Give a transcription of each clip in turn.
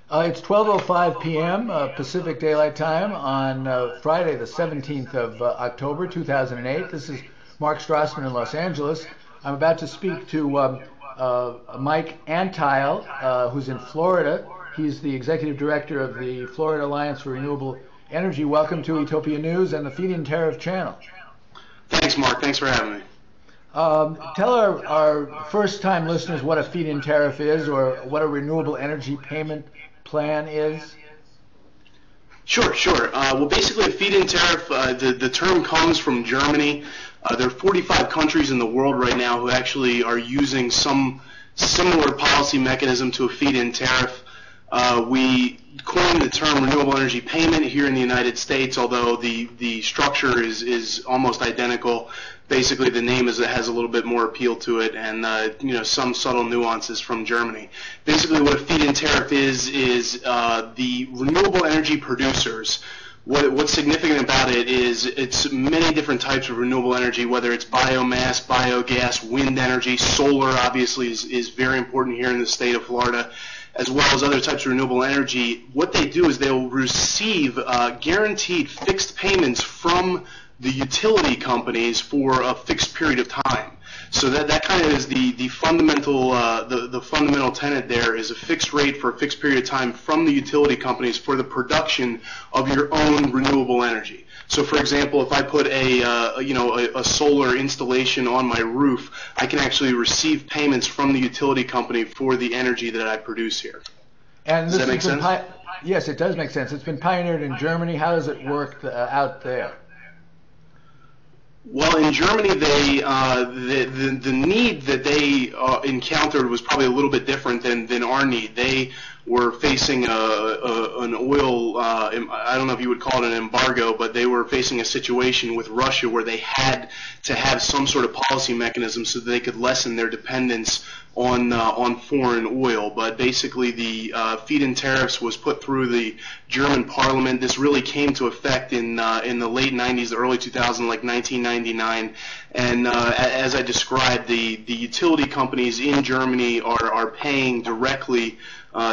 It's 12:05 p.m. Pacific Daylight Time on Friday, the 17th of October, 2008. This is Marc Strassman in Los Angeles. I'm about to speak to Mike Antheil, who's in Florida. He's the executive director of the Florida Alliance for Renewable Energy. Welcome to Utopia News and the Feedin Tariff channel. Thanks, Mark. Thanks for having me. Tell our first-time listeners what a feed-in tariff is, or what a renewable energy payment plan is. Sure. Well, basically, a feed-in tariff, the term comes from Germany. There are 45 countries in the world right now who actually are using some similar policy mechanism to a feed-in tariff. We coined the term renewable energy payment here in the United States, although the structure is almost identical. Basically, the name has a little bit more appeal to it, and some subtle nuances from Germany. Basically, what a feed-in tariff is the renewable energy producers. What's significant about it is it's many different types of renewable energy, whether it's biomass, biogas, wind energy, solar obviously is very important here in the state of Florida, as well as other types of renewable energy. What they do is they'll receive guaranteed fixed payments from the utility companies for a fixed period of time. So that kind of is the fundamental the fundamental tenet there is a fixed rate for a fixed period of time from the utility companies for the production of your own renewable energy. So, for example, if I put a solar installation on my roof, I can actually receive payments from the utility company for the energy that I produce here. And does that make sense? Yes, it does make sense. It's been pioneered in Germany. How does it work out there? Well, in Germany, the need that they encountered was probably a little bit different than our need. They were facing an oil, I don't know if you would call it an embargo, but they were facing a situation with Russia where they had to have some sort of policy mechanism so that they could lessen their dependence on foreign oil. But basically, the feed-in tariffs was put through the German Parliament. This really came to effect in the late 90s, the early 2000s, like 1999. And as I described, the utility companies in Germany are paying directly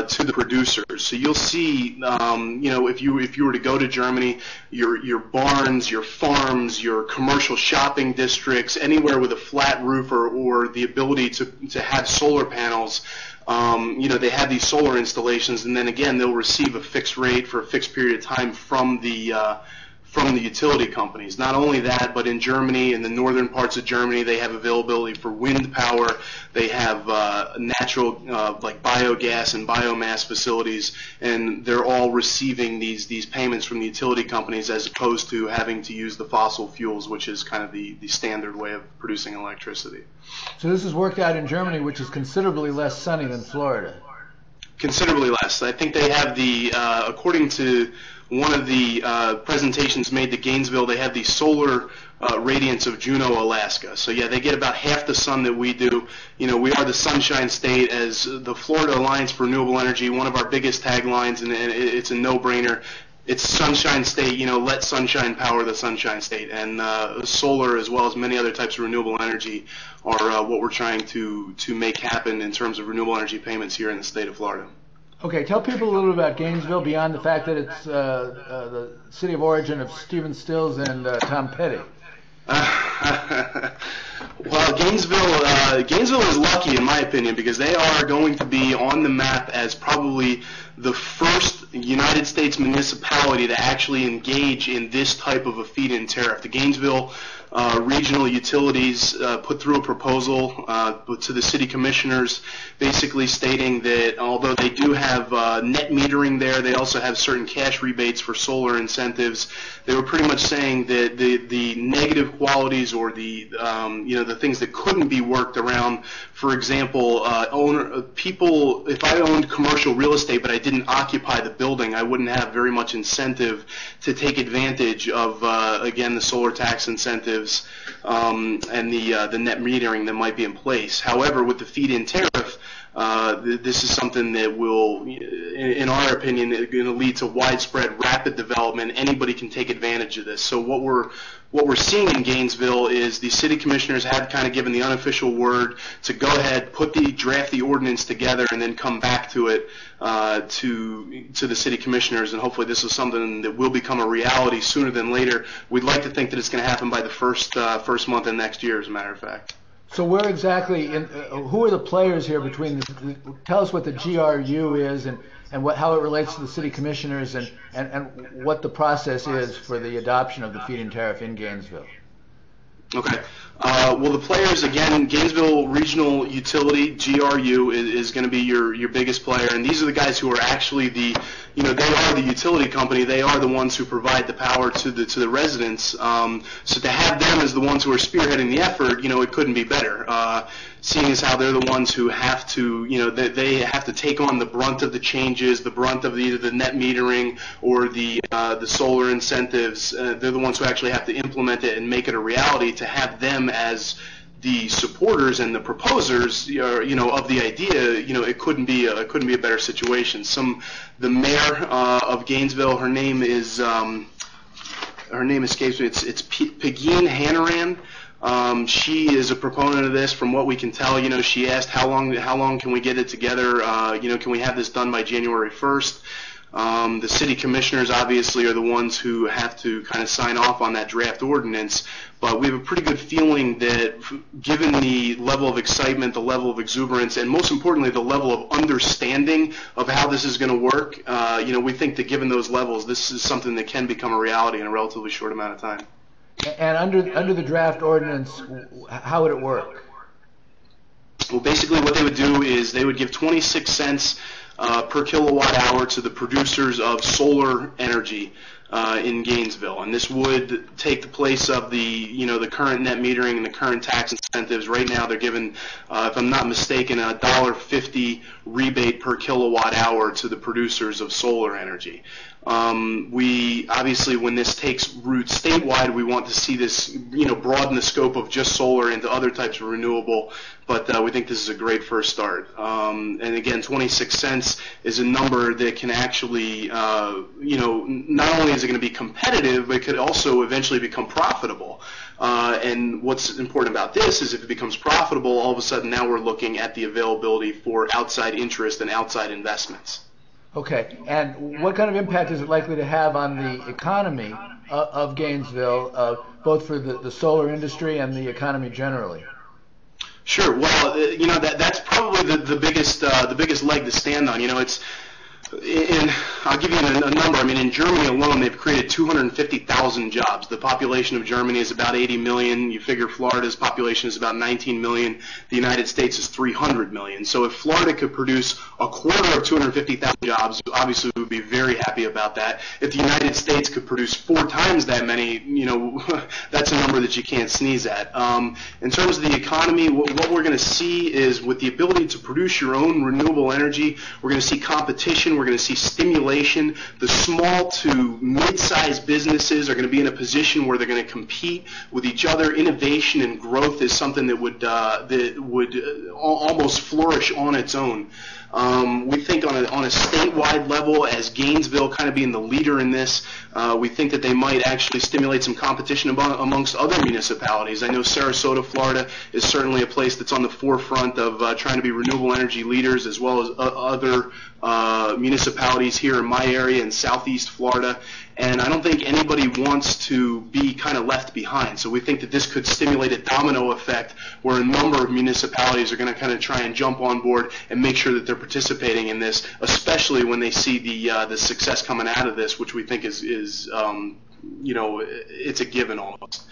to the producers. So you'll see, if you were to go to Germany, your barns, your farms, your commercial shopping districts, anywhere with a flat roof or the ability to have solar panels, they have these solar installations, and then again they'll receive a fixed rate for a fixed period of time from the utility companies. Not only that, but in Germany, in the northern parts of Germany, they have availability for wind power. They have natural, like biogas and biomass facilities, and they're all receiving these payments from the utility companies as opposed to having to use the fossil fuels, which is kind of the standard way of producing electricity. So this has worked out in Germany, which is considerably less sunny than Florida. Considerably less. I think they have according to one of the presentations made to Gainesville, they have the solar radiance of Juneau, Alaska. So yeah, they get about half the sun that we do. We are the Sunshine State. As the Florida Alliance for Renewable Energy, one of our biggest taglines, and it's a no-brainer. It's Sunshine State. Let sunshine power the Sunshine State. And solar, as well as many other types of renewable energy, are what we're trying to make happen in terms of renewable energy payments here in the state of Florida. Okay, tell people a little bit about Gainesville beyond the fact that it's the city of origin of Stephen Stills and Tom Petty. Well, Gainesville is lucky, in my opinion, because they are going to be on the map as probably the first United States municipality to actually engage in this type of a feed-in tariff. The Gainesville regional utilities put through a proposal to the city commissioners, basically stating that although they do have net metering there, they also have certain cash rebates for solar incentives. They were pretty much saying that the negative qualities or the things that couldn't be worked around. For example, if I owned commercial real estate but I didn't occupy the building, I wouldn't have very much incentive to take advantage of again the solar tax incentives and the net metering that might be in place. However, with the feed-in tariff, this is something that will, in our opinion, going to lead to widespread, rapid development. Anybody can take advantage of this. So what we're seeing in Gainesville is the city commissioners have kind of given the unofficial word to go ahead, draft the ordinance together, and then come back to it to the city commissioners. And hopefully this is something that will become a reality sooner than later. We'd like to think that it's going to happen by the first month of next year, as a matter of fact. So where exactly, who are the players here between tell us what the GRU is and how it relates to the city commissioners and what the process is for the adoption of the feed-in tariff in Gainesville. Okay. Well, the players, again, Gainesville Regional Utility, GRU, is going to be your biggest player, and these are the guys who are actually they are the utility company. They are the ones who provide the power to the residents. So to have them as the ones who are spearheading the effort, it couldn't be better. Seeing as how they're the ones who have to, they have to take on the brunt of the changes, the brunt of either the net metering or the solar incentives. They're the ones who actually have to implement it and make it a reality. To have them as the supporters and the proposers, of the idea, it couldn't be a better situation. The mayor of Gainesville, her name escapes me. It's Feedin Tariff Gap. She is a proponent of this. From what we can tell, she asked how long can we get it together? Can we have this done by January 1st? The city commissioners obviously are the ones who have to kind of sign off on that draft ordinance, but we have a pretty good feeling that given the level of excitement, the level of exuberance, and most importantly the level of understanding of how this is going to work, we think that given those levels, this is something that can become a reality in a relatively short amount of time. And under the draft ordinance, how would it work? Well, basically what they would do is they would give 26 cents per kilowatt hour to the producers of solar energy in Gainesville, and this would take the place of the current net metering and the current tax incentives. Right now, they're given, if I'm not mistaken, a $1.50 rebate per kilowatt hour to the producers of solar energy. We obviously, when this takes root statewide, we want to see this, broaden the scope of just solar into other types of renewable. But we think this is a great first start. And again, 26 cents is a number that can actually, not only is it going to be competitive, but it could also eventually become profitable. And what's important about this is if it becomes profitable, all of a sudden now we're looking at the availability for outside interest and outside investments. Okay, and what kind of impact is it likely to have on the economy of Gainesville, both for the solar industry and the economy generally? Sure. Well, that's probably the biggest leg to stand on. And I'll give you a number. I mean, in Germany alone, they've created 250,000 jobs. The population of Germany is about 80 million. You figure Florida's population is about 19 million. The United States is 300 million. So if Florida could produce a quarter of 250,000 jobs, obviously we would be very happy about that. If the United States could produce 4 times that many, that's a number that you can't sneeze at. In terms of the economy, what we're going to see is with the ability to produce your own renewable energy, we're going to see competition. We're going to see stimulation. The small to mid-sized businesses are going to be in a position where they're going to compete with each other. Innovation and growth is something that would almost flourish on its own. We think on a statewide level, as Gainesville kind of being the leader in this, we think that they might actually stimulate some competition amongst other municipalities. I know Sarasota, Florida is certainly a place that's on the forefront of trying to be renewable energy leaders, as well as other municipalities here in my area in southeast Florida. And I don't think anybody wants to be kind of left behind. So we think that this could stimulate a domino effect where a number of municipalities are going to kind of try and jump on board and make sure that they're participating in this, especially when they see the success coming out of this, which we think is it's a given almost.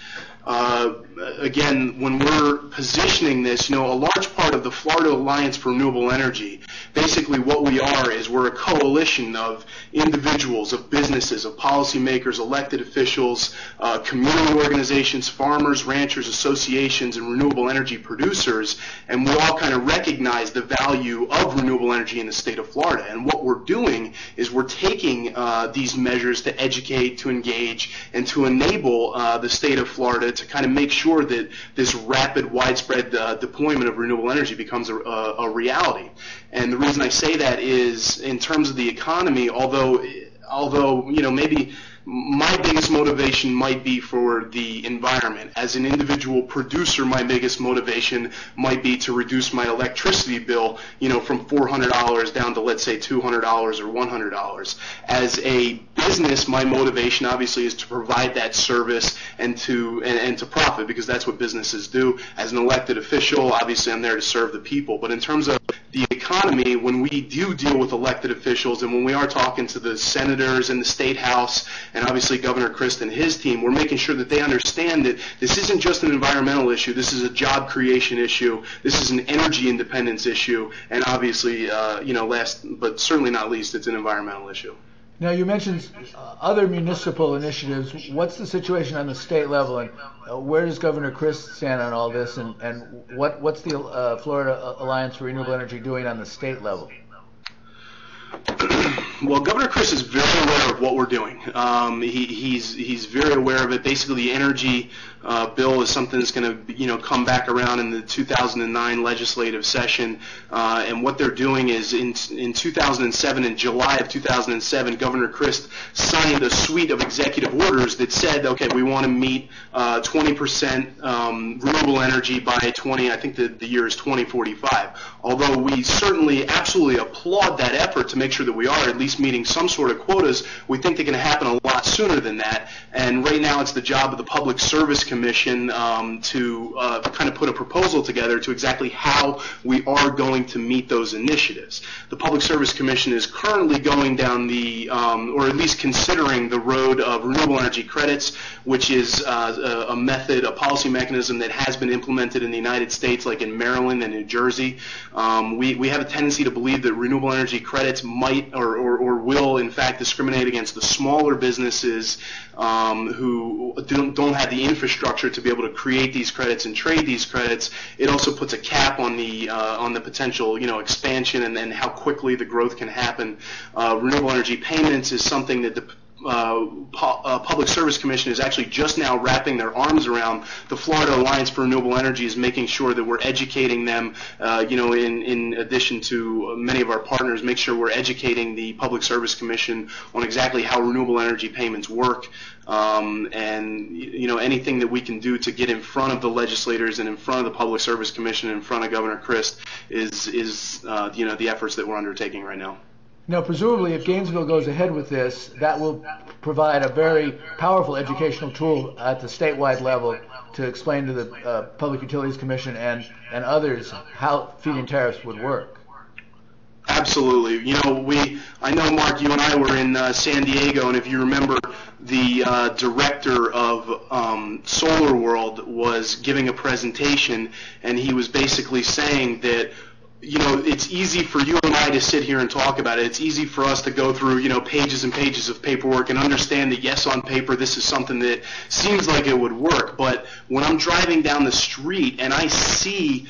Again, when we're positioning this, a large part of the Florida Alliance for Renewable Energy, basically what we are is we're a coalition of individuals, of businesses, of policymakers, elected officials, community organizations, farmers, ranchers, associations, and renewable energy producers, and we all kind of recognize the value of renewable energy in the state of Florida. And what we're doing is we're taking these measures to educate, to engage, and to enable the state of Florida to kind of make sure that this rapid, widespread deployment of renewable energy becomes a reality. And the reason I say that is in terms of the economy, although maybe my biggest motivation might be for the environment. As an individual producer, my biggest motivation might be to reduce my electricity bill, from $400 down to, let's say, $200 or $100. As a business, my motivation obviously is to provide that service and to profit, because that's what businesses do. As an elected official, obviously I'm there to serve the people. But in terms of the economy, when we do deal with elected officials and when we are talking to the senators in the state house and obviously Governor Crist and his team, we're making sure that they understand that this isn't just an environmental issue. This is a job creation issue. This is an energy independence issue. And obviously, last but certainly not least, it's an environmental issue. Now, you mentioned other municipal initiatives. What's the situation on the state level, and where does Governor Crist stand on all this, and what's the Florida Alliance for Renewable Energy doing on the state level? Well, Governor Crist is very aware of what we're doing. He's very aware of it. Basically, the energy bill is something that's going to come back around in the 2009 legislative session. And what they're doing is in 2007, in July of 2007, Governor Crist signed a suite of executive orders that said, okay, we want to meet 20% renewable energy by I think the year is 2045. Although we certainly absolutely applaud that effort to make sure that we are at least meeting some sort of quotas, we think they're going to happen a lot sooner than that. And right now it's the job of the Public Service Commission to kind of put a proposal together to exactly how we are going to meet those initiatives. The Public Service Commission is currently going down or at least considering the road of renewable energy credits, which is a policy mechanism that has been implemented in the United States, like in Maryland and New Jersey. We have a tendency to believe that renewable energy credits might or will, in fact, discriminate against the smaller businesses who don't have the infrastructure to be able to create these credits and trade these credits. It also puts a cap on the potential expansion and then how quickly the growth can happen. Renewable energy payments is something that the Public Service Commission is actually just now wrapping their arms around. The Florida Alliance for Renewable Energy is making sure that we're educating them, in addition to many of our partners, make sure we're educating the Public Service Commission on exactly how renewable energy payments work. And anything that we can do to get in front of the legislators and in front of the Public Service Commission and in front of Governor Crist is the efforts that we're undertaking right now. Now, presumably, if Gainesville goes ahead with this, that will provide a very powerful educational tool at the statewide level to explain to the Public Utilities Commission and others how feed-in tariffs would work. Absolutely. I know, Mark, you and I were in San Diego, and if you remember, the director of Solar World was giving a presentation, and he was basically saying that it's easy for you and I to sit here and talk about it. It's easy for us to go through, pages and pages of paperwork and understand that, yes, on paper, this is something that seems like it would work. But when I'm driving down the street and I see,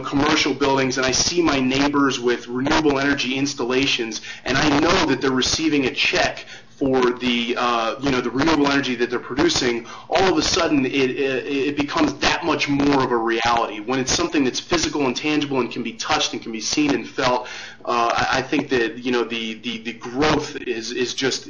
commercial buildings and I see my neighbors with renewable energy installations, and I know that they're receiving a check for the the renewable energy that they're producing, all of a sudden it becomes that much more of a reality. When it's something that's physical and tangible and can be touched and can be seen and felt, I think that the growth is just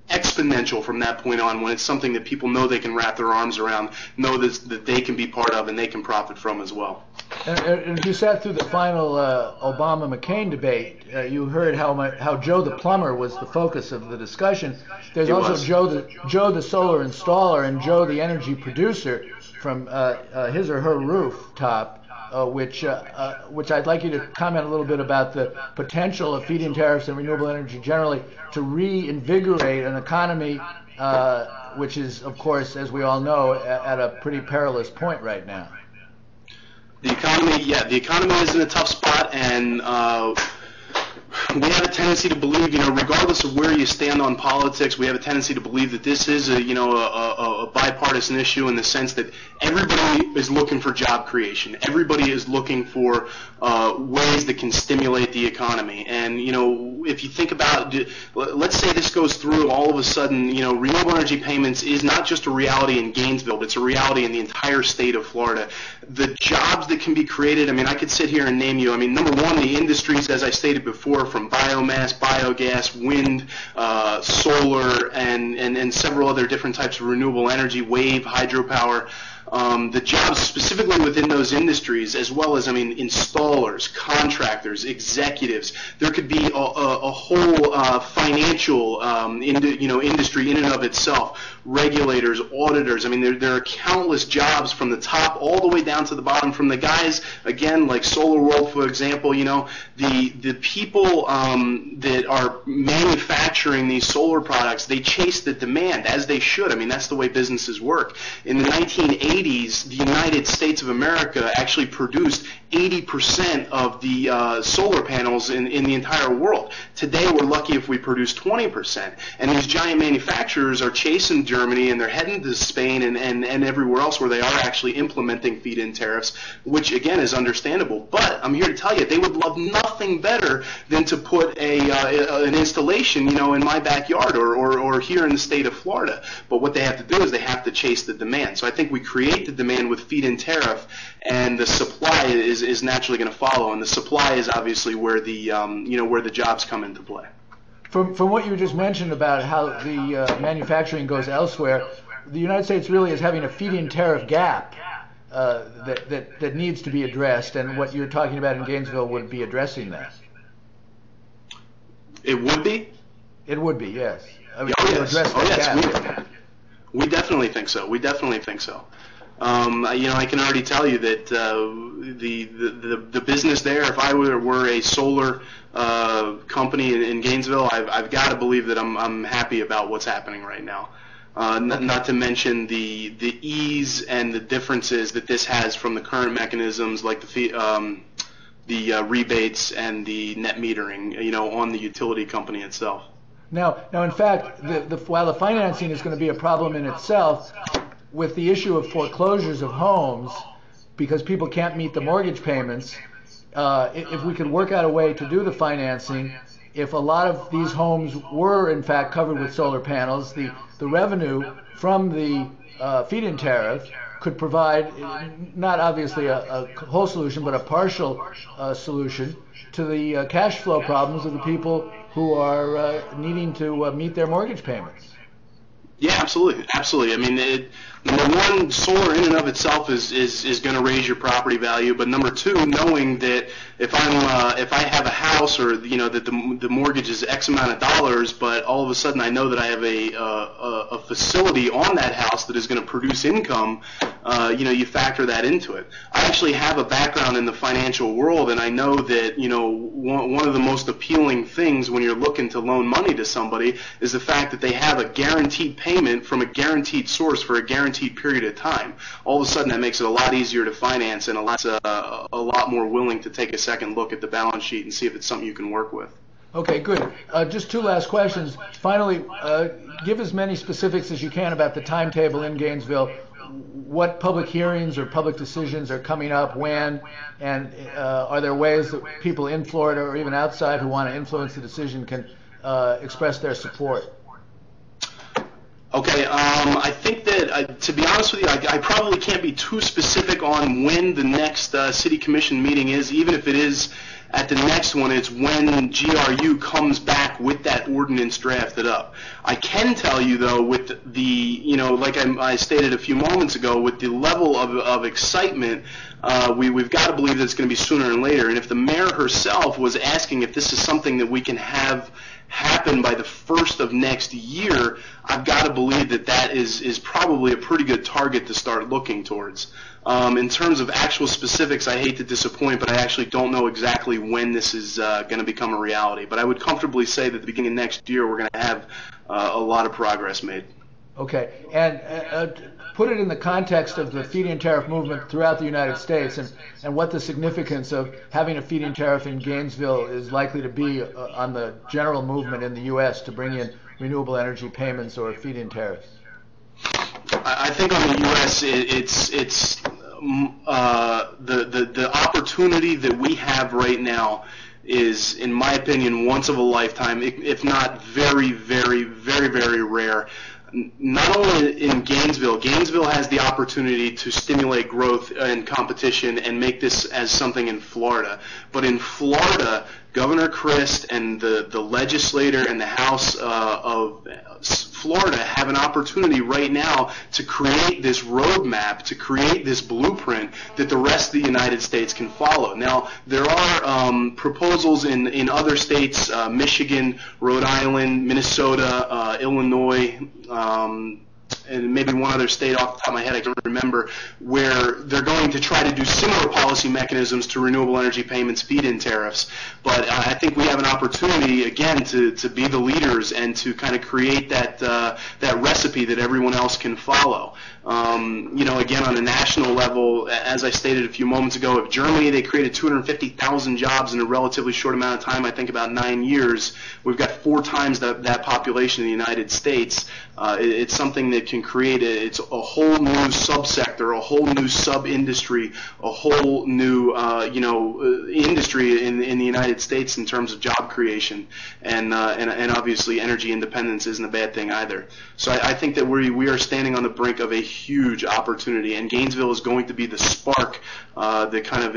exponential from that point on, when it's something that people know they can wrap their arms around, know that they can be part of and they can profit from as well. And if you sat through the final Obama-McCain debate, you heard how Joe the plumber was the focus of the discussion. There's also Joe the solar installer and Joe the energy producer from his or her rooftop, which I'd like you to comment a little bit about the potential of feed-in tariffs and renewable energy generally to reinvigorate an economy which is, of course, as we all know, at a pretty perilous point right now. The economy is in a tough spot, and we have a tendency to believe, regardless of where you stand on politics, we have a tendency to believe that this is a bipartisan issue in the sense that everybody is looking for job creation. Everybody is looking for ways that can stimulate the economy. And, if you think about, let's say this goes through, all of a sudden, renewable energy payments is not just a reality in Gainesville, but it's a reality in the entire state of Florida. The jobs that can be created, I could sit here and name you. Number one, the industries, as I stated before, from biomass, biogas, wind, solar, and several other different types of renewable energy, wave, hydropower. The jobs specifically within those industries, as well as, installers, contractors, executives. There could be a whole financial, industry in and of itself. Regulators, auditors. There are countless jobs from the top all the way down to the bottom. From the guys, again, like Solar World, for example. The people that are manufacturing these solar products, they chase the demand, as they should. That's the way businesses work. In the 1980s, the United States of America actually produced 80% of the solar panels in the entire world. Today, we're lucky if we produce 20%. And these giant manufacturers are chasing Germany, and they're heading to Spain and everywhere else where they are actually implementing feed-in tariffs, which, again, is understandable. But I'm here to tell you, they would love nothing better than to put an installation, in my backyard or here in the state of Florida. But what they have to do is they have to chase the demand. So I think we create the demand with feed-in tariff, and the supply is naturally going to follow. And the supply is obviously where the where the jobs come into play. From what you just mentioned about how the manufacturing goes elsewhere, the United States really is having a feed-in tariff gap that needs to be addressed, and what you're talking about in Gainesville would be addressing that. It would be? It would be, yes. Yes. We definitely think so. I can already tell you that the business there, if I were a solar company in Gainesville, I've got to believe that I'm happy about what's happening right now. Not to mention the ease and the differences that this has from the current mechanisms, like the rebates and the net metering, on the utility company itself. Now, in fact, while the financing is going to be a problem in itself, with the issue of foreclosures of homes, because people can't meet the mortgage payments, if we could work out a way to do the financing, if a lot of these homes were in fact covered with solar panels, the revenue from the feed-in tariff could provide not obviously a whole solution, but a partial solution to the cash flow problems of the people who are needing to meet their mortgage payments. Yeah, absolutely. Number one, solar in and of itself is going to raise your property value. But number two, knowing that if I have a house, or that the mortgage is X amount of dollars, but all of a sudden I know that I have a facility on that house that is going to produce income, you factor that into it. I actually have a background in the financial world, and I know that one of the most appealing things when you're looking to loan money to somebody is the fact that they have a guaranteed payment from a guaranteed source for a guaranteed period of time. All of a sudden, that makes it a lot easier to finance, and a lot more willing to take a second look at the balance sheet and see if it's something you can work with. Okay, good. Just two last questions. Finally, give as many specifics as you can about the timetable in Gainesville. What public hearings or public decisions are coming up, when, and are there ways that people in Florida or even outside who want to influence the decision can express their support? Okay, I think that, to be honest with you, I probably can't be too specific on when the next City Commission meeting is. Even if it is at the next one, it's when GRU comes back with that ordinance drafted up. I can tell you, though, with the, like I stated a few moments ago, with the level of excitement, we've got to believe that it's going to be sooner and later. And if the mayor herself was asking if this is something that we can have happen by the first of next year, I've got to believe that is probably a pretty good target to start looking towards. In terms of actual specifics, I hate to disappoint, but I actually don't know exactly when this is going to become a reality. But I would comfortably say that at the beginning of next year, we're going to have a lot of progress made. Okay, and put it in the context of the feed-in tariff movement throughout the United States, and what the significance of having a feed-in tariff in Gainesville is likely to be on the general movement in the U.S. to bring in renewable energy payments or feed-in tariffs. I think on the U.S. The opportunity that we have right now is, in my opinion, once of a lifetime, if not very, very, very, very rare. Not only in Gainesville has the opportunity to stimulate growth and competition and make this as something in Florida, but in Florida, Governor Crist and the legislator and the House of Florida have an opportunity right now to create this roadmap, to create this blueprint that the rest of the United States can follow. Now, there are proposals in other states, Michigan, Rhode Island, Minnesota, Illinois, and maybe one other state off the top of my head I don't remember, where they're going to try to do similar policy mechanisms to renewable energy payments, feed-in tariffs. But I think we have an opportunity, again, to be the leaders and to kind of create that recipe that everyone else can follow. Again, on a national level, as I stated a few moments ago, if Germany, they created 250,000 jobs in a relatively short amount of time, I think about 9 years, we've got 4 times that population in the United States. It's something that can create it's a whole new subsector, a whole new sub-industry, a whole new industry in the United States in terms of job creation, and obviously energy independence isn't a bad thing either. So I think that we are standing on the brink of a huge opportunity, and Gainesville is going to be the spark that kind of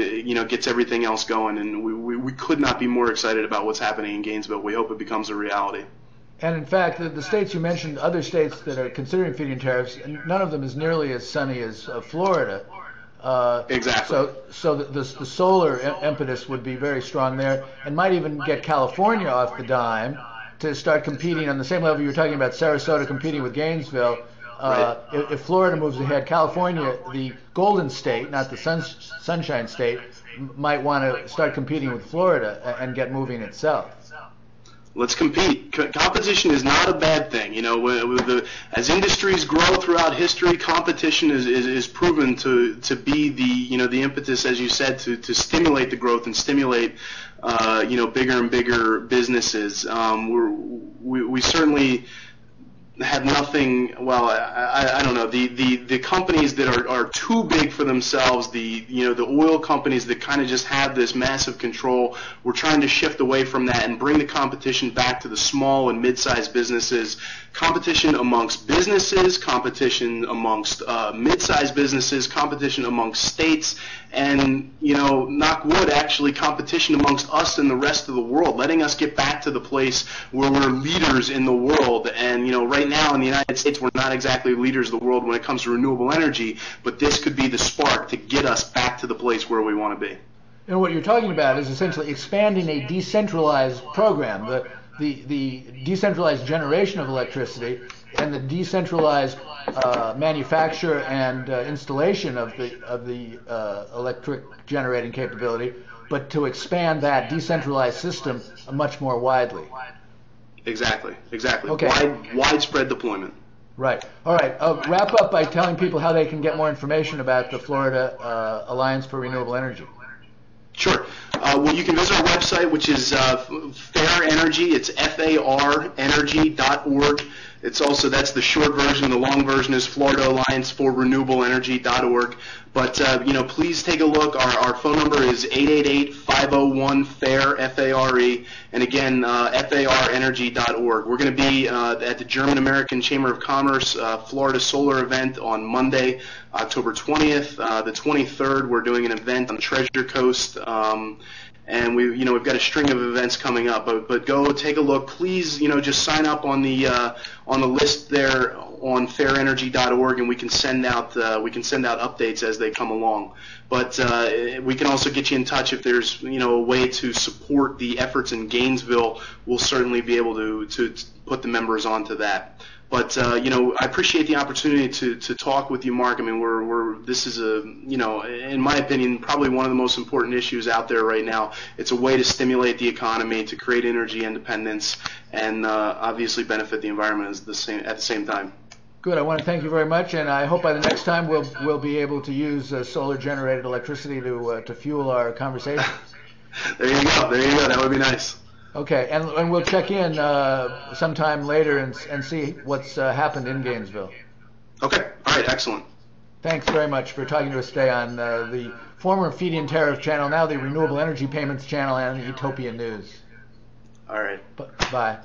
gets everything else going, and we could not be more excited about what's happening in Gainesville. We hope it becomes a reality. And in fact, the states you mentioned, other states that are considering feed-in tariffs, none of them is nearly as sunny as Florida. Exactly. So the solar impetus would be very strong there, and might even get California off the dime to start competing on the same level you were talking about Sarasota competing with Gainesville. Right. If Florida moves ahead, California, the Golden State, not the Sunshine State, might want to start competing with Florida and get moving itself. Let's compete. Competition is not a bad thing. As industries grow throughout history, competition is proven to be the impetus, as you said, to stimulate the growth and stimulate bigger and bigger businesses. We certainly have nothing. Well, I don't know. The companies that are too big for themselves, the oil companies that kind of just have this massive control, we're trying to shift away from that and bring the competition back to the small and mid-sized businesses. Competition amongst businesses, competition amongst mid-sized businesses, competition amongst states, and knock wood, actually competition amongst us and the rest of the world, letting us get back to the place where we're leaders in the world. And right now in the United States, we're not exactly leaders of the world when it comes to renewable energy, but this could be the spark to get us back to the place where we want to be. And what you're talking about is essentially expanding a decentralized program, the decentralized generation of electricity and the decentralized manufacture and installation of the electric generating capability, but to expand that decentralized system much more widely. Exactly. Okay. Widespread deployment. Right. All right. Wrap up by telling people how they can get more information about the Florida Alliance for Renewable Energy. Sure. Well, you can visit our website, which is Fair Energy. It's FARenergy.org. It's also, that's the short version. The long version is Florida Alliance for Renewable Energy.org. But, please take a look. Our phone number is 888-501-FAIR, F-A-R-E. And again, FARenergy.org. We're going to be at the German American Chamber of Commerce Florida Solar event on Monday, October 20th. The 23rd, we're doing an event on the Treasure Coast. And we've got a string of events coming up, but go take a look. Please, just sign up on the list there on fairenergy.org, and we can send out updates as they come along. But we can also get you in touch if there's a way to support the efforts in Gainesville. We'll certainly be able to put the members onto that. But I appreciate the opportunity to talk with you, Mark. I mean, this is in my opinion, probably one of the most important issues out there right now. It's a way to stimulate the economy, to create energy independence, and obviously benefit the environment at the same time. Good. I want to thank you very much, and I hope by the next time we'll be able to use solar generated electricity to fuel our conversation. There you go. That would be nice. Okay, and we'll check in sometime later and see what's happened in Gainesville. Okay. All right. Excellent. Thanks very much for talking to us today on the former Feedin Tariff channel, now the Renewable Energy Payments channel, and the Utopia News. All right. Bye.